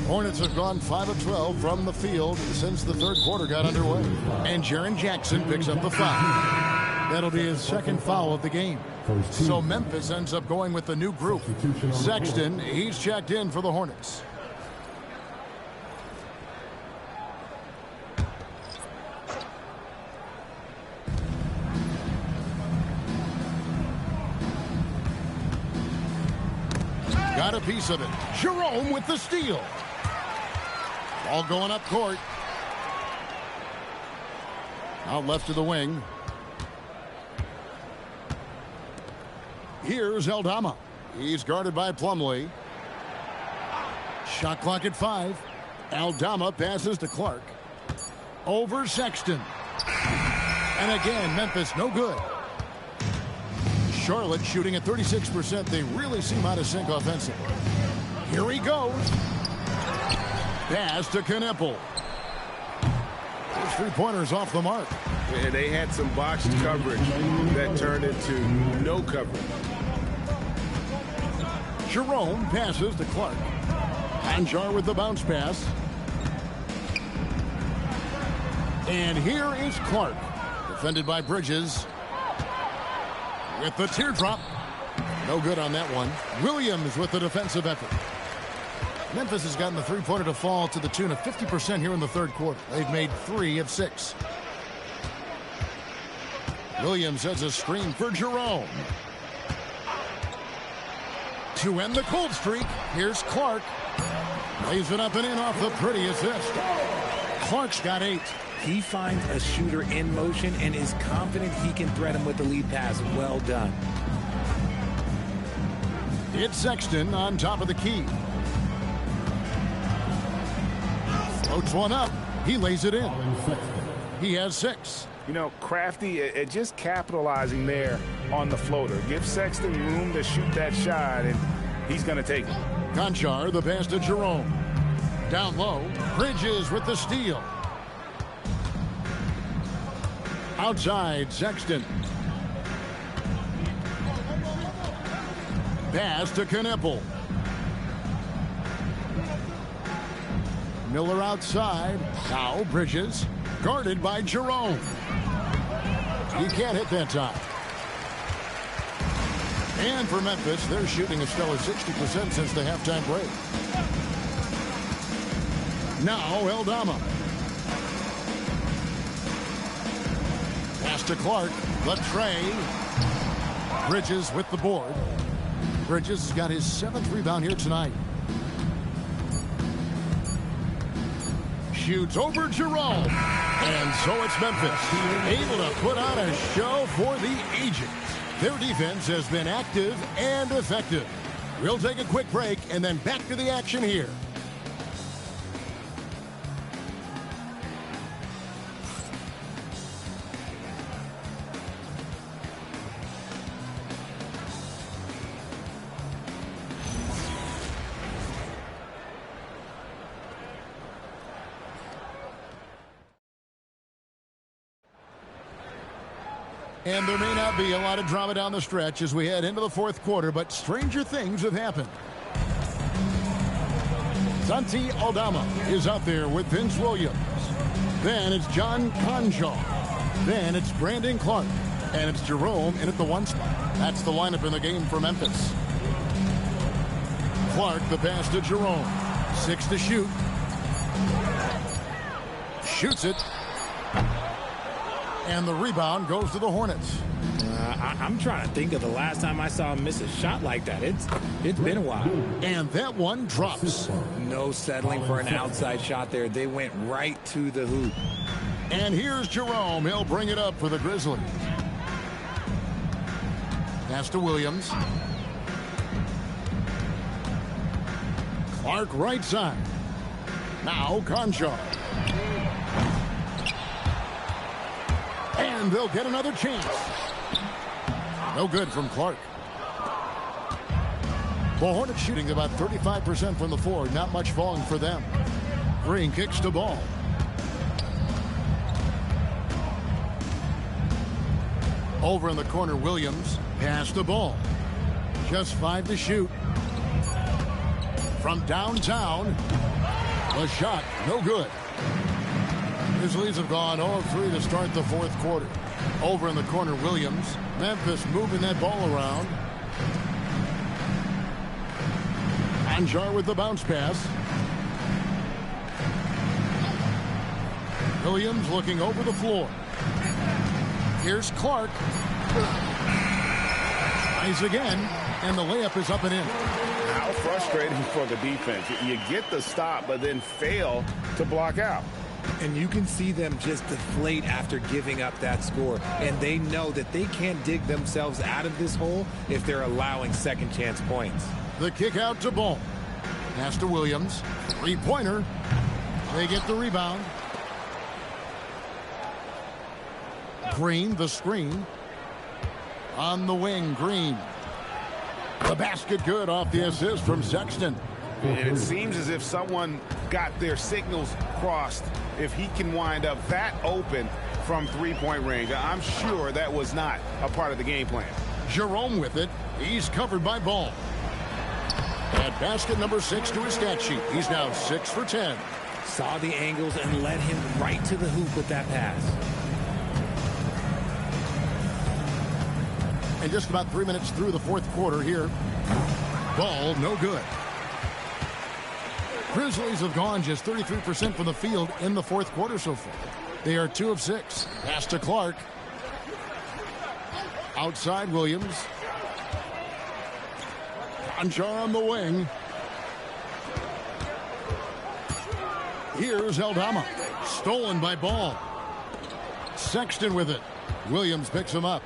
Hornets have gone 5 of 12 from the field since the third quarter got underway. And Jaren Jackson picks up the foul. That'll be his second foul of the game. So Memphis ends up going with the new group. Sexton, he's checked in for the Hornets. Got a piece of it. Jerome with the steal. Ball going up court. Out left to the wing. Here's Aldama. He's guarded by Plumlee. Shot clock at 5. Aldama passes to Clark. Over Sexton. And again, Memphis no good. Charlotte shooting at 36%. They really seem out of sync offensively. Here he goes. Pass to Knueppel. Those three-pointers off the mark. Yeah, they had some box coverage that turned into no coverage. Jerome passes to Clark. Anjar with the bounce pass. And here is Clark. Defended by Bridges. With the teardrop. No good on that one. Williams with the defensive effort. Memphis has gotten the three-pointer to fall to the tune of 50% here in the third quarter. They've made 3 of 6. Williams has a screen for Jerome. To end the cold streak, here's Clark. Lays it up and in off the pretty assist. Clark's got 8. He finds a shooter in motion and is confident he can thread him with the lead pass. Well done. It's Sexton on top of the key. Floats one up. He lays it in. He has 6. You know, crafty at just capitalizing there on the floater. Give Sexton room to shoot that shot, and he's going to take it. Conchar, the pass to Jerome. Down low. Bridges with the steal. Outside, Sexton. Pass to Knueppel. Miller outside. Now Bridges. Guarded by Jerome. He can't hit that time. And for Memphis, they're shooting a stellar 60% since the halftime break. Now Aldama. Pass to Clark. The tray. Bridges with the board. Bridges has got his 7th rebound here tonight. Shoots over Jerome. And so it's Memphis, able to put on a show for the ages. Their defense has been active and effective. We'll take a quick break and then back to the action here. And there may not be a lot of drama down the stretch as we head into the 4th quarter, but stranger things have happened. Santi Aldama is out there with Vince Williams. Then it's John Conjal. Then it's Brandon Clark. And it's Jerome in at the 1 spot. That's the lineup in the game for Memphis. Clark, the pass to Jerome. 6 to shoot. Shoots it. And the rebound goes to the Hornets. I'm trying to think of the last time I saw him miss a shot like that. It's been a while. And that one drops. No settling for an outside shot there. They went right to the hoop. And here's Jerome. He'll bring it up for the Grizzlies. Pass to Williams. Clark right side. Now Conjal. And they'll get another chance. No good from Clark. The Hornets shooting about 35% from the floor. Not much falling for them. Green kicks the ball. Over in the corner, Williams. Pass the ball. Just 5 to shoot. From downtown. The shot, no good. Grizzlies have gone 0-3 to start the 4th quarter. Over in the corner, Williams. Memphis moving that ball around. Anjar with the bounce pass. Williams looking over the floor. Here's Clark. Tries again, and the layup is up and in. How frustrating for the defense. You get the stop, but then fail to block out. And you can see them just deflate after giving up that score. And they know that they can't dig themselves out of this hole if they're allowing second chance points. The kick out to Ball. Pass to Williams. 3-pointer. They get the rebound. Green, the screen. On the wing, Green. The basket good off the assist from Sexton. And it seems as if someone got their signals crossed if he can wind up that open from 3-point range. I'm sure that was not a part of the game plan. Jerome with it. He's covered by Ball. At basket number 6 to his stat sheet. He's now 6 for 10. Saw the angles and led him right to the hoop with that pass. And just about 3 minutes through the 4th quarter here. Ball, no good. Grizzlies have gone just 33% from the field in the 4th quarter so far. They are 2 of 6. Pass to Clark. Outside Williams. Anjar on the wing. Here's Aldama. Stolen by Ball. Sexton with it. Williams picks him up.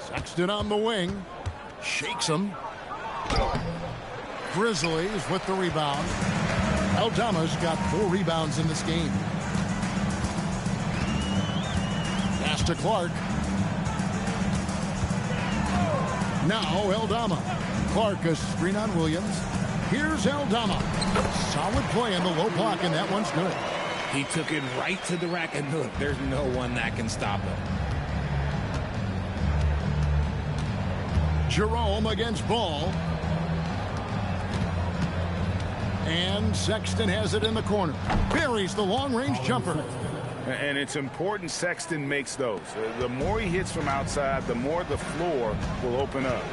Sexton on the wing. Shakes him. Grizzlies with the rebound. Aldama's got 4 rebounds in this game. Pass to Clark. Now Aldama. Clark a screen on Williams. Here's Aldama. Solid play in the low block, and that one's good. He took it right to the rack, and look, there's no one that can stop him. Jerome against Ball. And Sexton has it in the corner. Buries the long-range jumper. And it's important Sexton makes those. The more he hits from outside, the more the floor will open up.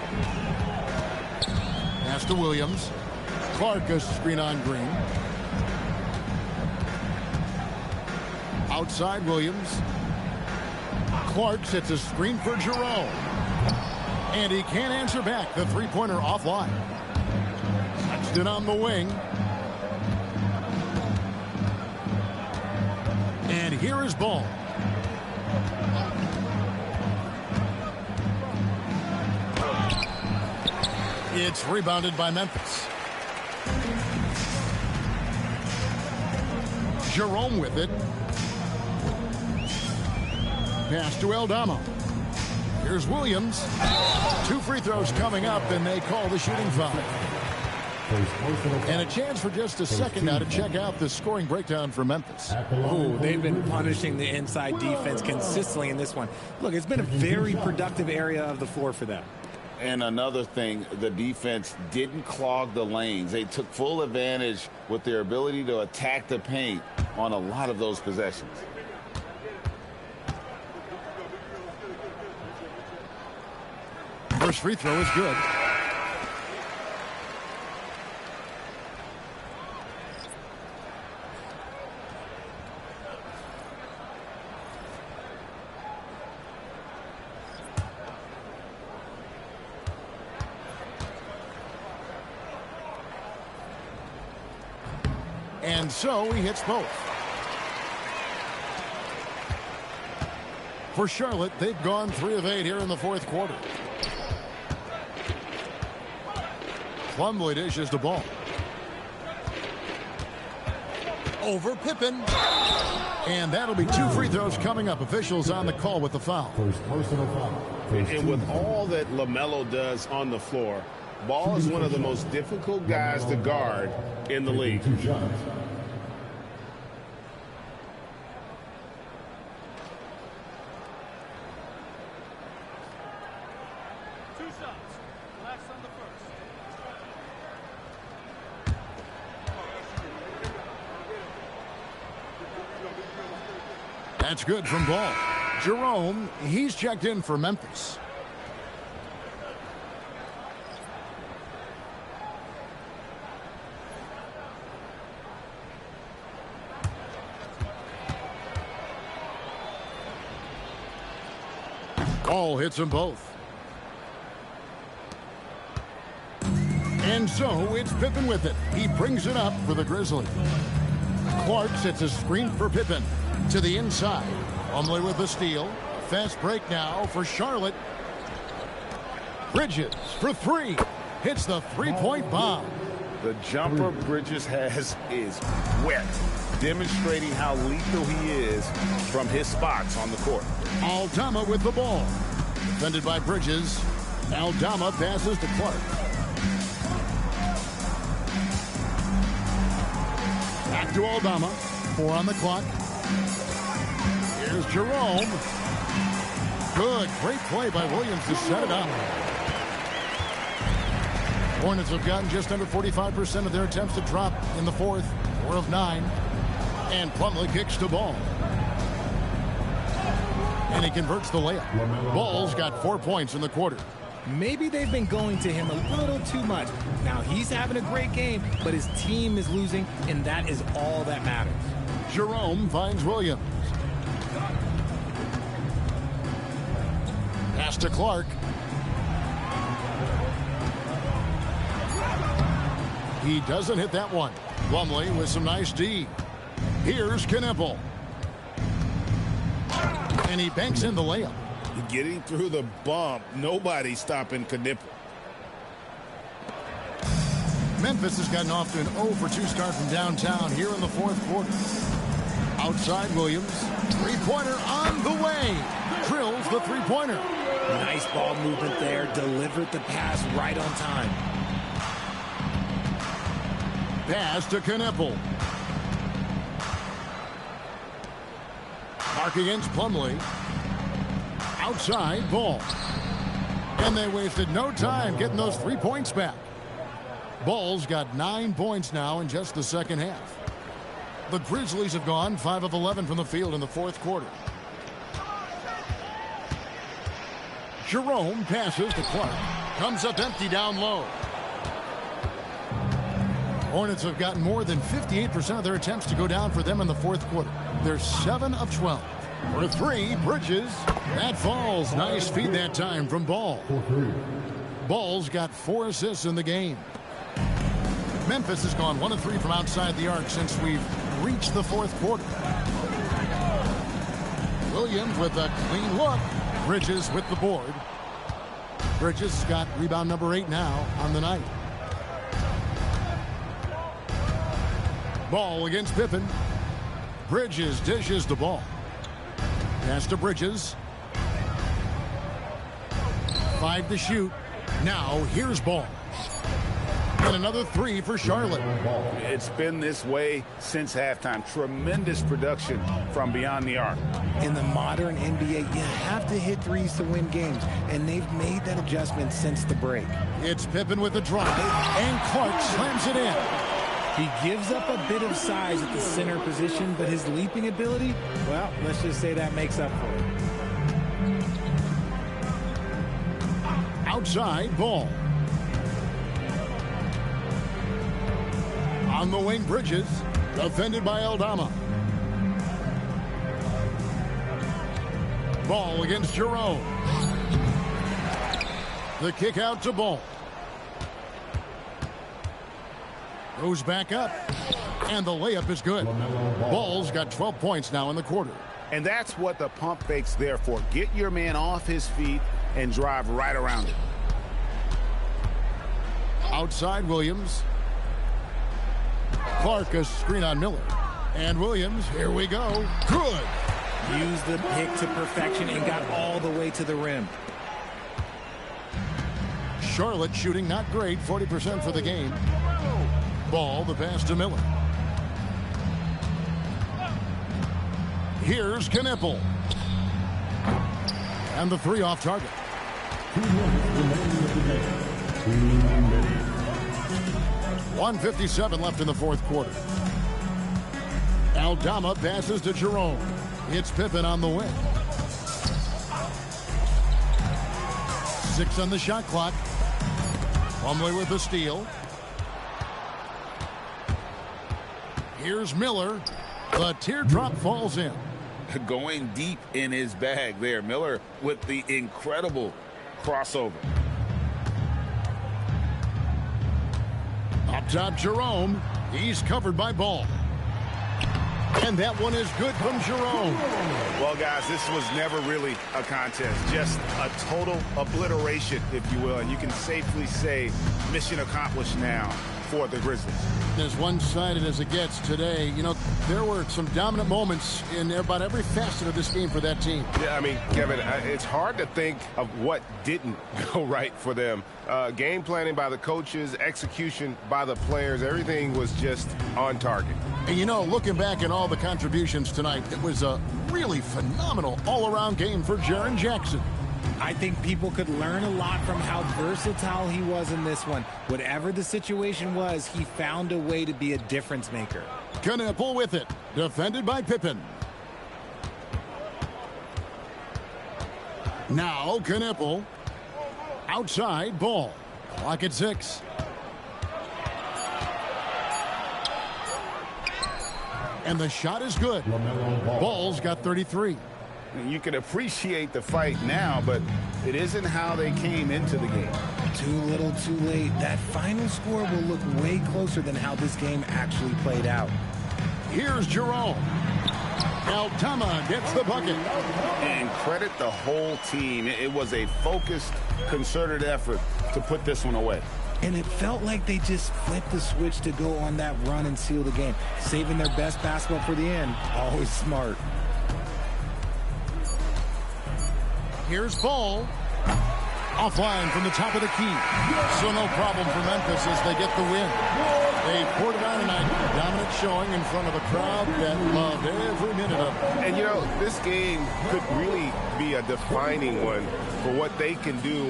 Pass to Williams. Clark a screen on Green. Outside Williams. Clark sets a screen for Jerome. And he can't answer back. The three-pointer offline. Sexton on the wing. And here is Ball. It's rebounded by Memphis. Jerome with it. Pass to Aldama. Here's Williams. 2 free throws coming up, and they call the shooting foul. And a chance for just a second now to check out the scoring breakdown for Memphis. Oh, they've been punishing the inside defense consistently in this one. Look, it's been a very productive area of the floor for them. And another thing, the defense didn't clog the lanes. They took full advantage with their ability to attack the paint on a lot of those possessions. First free throw is good. And so he hits both. For Charlotte, they've gone 3 of 8 here in the fourth quarter. Plumlee dishes the ball. Over Pippen. And that'll be 2 free throws coming up. Officials on the call with the foul. First personal foul. And with all that LaMelo does on the floor, Ball is one of the most difficult guys to guard in the league. 2 shots. That's good from Ball. Jerome, he's checked in for Memphis. Ball hits them both. And so it's Pippen with it. He brings it up for the Grizzlies. Clark sets a screen for Pippen to the inside. Plumlee with the steal. Fast break now for Charlotte. Bridges for 3. Hits the three-point bomb. The jumper Bridges has is wet, demonstrating how lethal he is from his spots on the court. Aldama with the ball. Defended by Bridges. Aldama passes to Clark. Back to Aldama. 4 on the clock. Here's Jerome. Good. Great play by Williams to set it up. Hornets have gotten just under 45% of their attempts to drop in the fourth. 4 of 9. And Plumlee kicks the ball. And he converts the layup. Ball's got 4 points in the quarter. Maybe they've been going to him a little too much. Now he's having a great game, but his team is losing, and that is all that matters. Jerome finds Williams. Pass to Clark. He doesn't hit that one. Plumlee with some nice D. Here's Knippel. And he banks in the layup. Getting through the bump, nobody stopping Knippel. Memphis has gotten off to an 0 for 2 start from downtown here in the fourth quarter. Outside Williams. Three-pointer on the way. Drills the three-pointer. Nice ball movement there. Delivered the pass right on time. Pass to Knippel. Mark against Plumlee. Outside Ball. And they wasted no time getting those 3 points back. Ball's got 9 points now in just the second half. The Grizzlies have gone 5 of 11 from the field in the fourth quarter. Jerome passes to Clark. Comes up empty down low. Hornets have gotten more than 58% of their attempts to go down for them in the fourth quarter. They're 7 of 12. For 3, Bridges. That falls. Nice feed that time from Ball. Ball's got 4 assists in the game. Memphis has gone 1 of 3 from outside the arc since we've reached the fourth quarter. Williams with a clean look. Bridges with the board. Bridges got rebound number 8 now on the night. Ball against Pippen. Bridges dishes the ball. Pass to Bridges. 5 to shoot. Now here's Ball. And another 3 for Charlotte. It's been this way since halftime. Tremendous production from beyond the arc. In the modern NBA, you have to hit threes to win games, and they've made that adjustment since the break. It's Pippen with the drive, and Clark slams it in. He gives up a bit of size at the center position, but his leaping ability, well, let's just say that makes up for it. Outside, Ball. On the wing, Bridges. Defended by Aldama. Ball against Jerome. The kick out to Ball. Goes back up. And the layup is good. Ball's got 12 points now in the quarter. And that's what the pump fake's there for. Get your man off his feet and drive right around it. Outside, Williams. Clark, a screen on Miller. And Williams, here we go. Good. Used the pick to perfection and got all the way to the rim. Charlotte shooting not great, 40% for the game. Ball, the pass to Miller. Here's Knipple. And the 3 off target. 1:57 left in the fourth quarter. Aldama passes to Jerome. It's Pippen on the wing. 6 on the shot clock. Plumlee with the steal. Here's Miller. The teardrop falls in. Going deep in his bag there. Miller with the incredible crossover. Up top, Jerome. He's covered by Ball. And that one is good from Jerome. Well, guys, this was never really a contest. Just a total obliteration, if you will. And you can safely say mission accomplished now for the Grizzlies. As one-sided as it gets today, you know, there were some dominant moments in about every facet of this game for that team. Yeah, I mean, Kevin, it's hard to think of what didn't go right for them. Game planning by the coaches, execution by the players, everything was just on target. And, you know, looking back at all the contributions tonight, it was a really phenomenal all-around game for Jaren Jackson. I think people could learn a lot from how versatile he was in this one. Whatever the situation was, he found a way to be a difference maker. Knipple with it. Defended by Pippen. Now Knipple. Outside, Ball. Clock at 6. And the shot is good. Ball's got 33. You can appreciate the fight now, but it isn't how they came into the game. Too little, too late. That final score will look way closer than how this game actually played out. Here's Jerome. Aldama gets the bucket. And credit the whole team. It was a focused, concerted effort to put this one away. And it felt like they just flipped the switch to go on that run and seal the game. Saving their best basketball for the end. Always smart. Here's Ball. Offline from the top of the key. So no problem for Memphis as they get the win. They poured it on tonight. Dominant showing in front of a crowd that loved every minute of it. And, you know, this game could really be a defining one for what they can do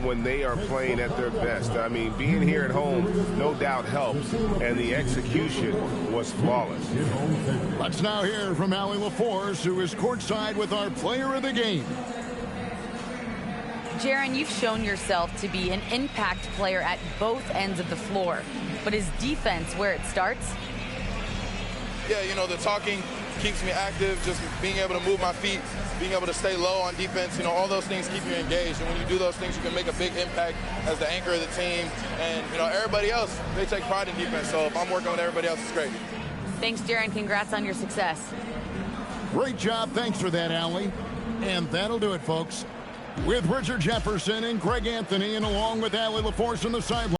when they are playing at their best. I mean, being here at home no doubt helps, and the execution was flawless. Let's now hear from Allie LaForce, who is courtside with our player of the game. Jaron, you've shown yourself to be an impact player at both ends of the floor. But is defense where it starts? Yeah, you know, the talking keeps me active, just being able to move my feet, being able to stay low on defense, you know, all those things keep you engaged. And when you do those things, you can make a big impact as the anchor of the team. And, you know, everybody else, they take pride in defense. So if I'm working with everybody else, it's great. Thanks, Jaron. Congrats on your success. Great job. Thanks for that, Allie. And that'll do it, folks. With Richard Jefferson and Greg Anthony, and along with Allie LaForce on the sideline.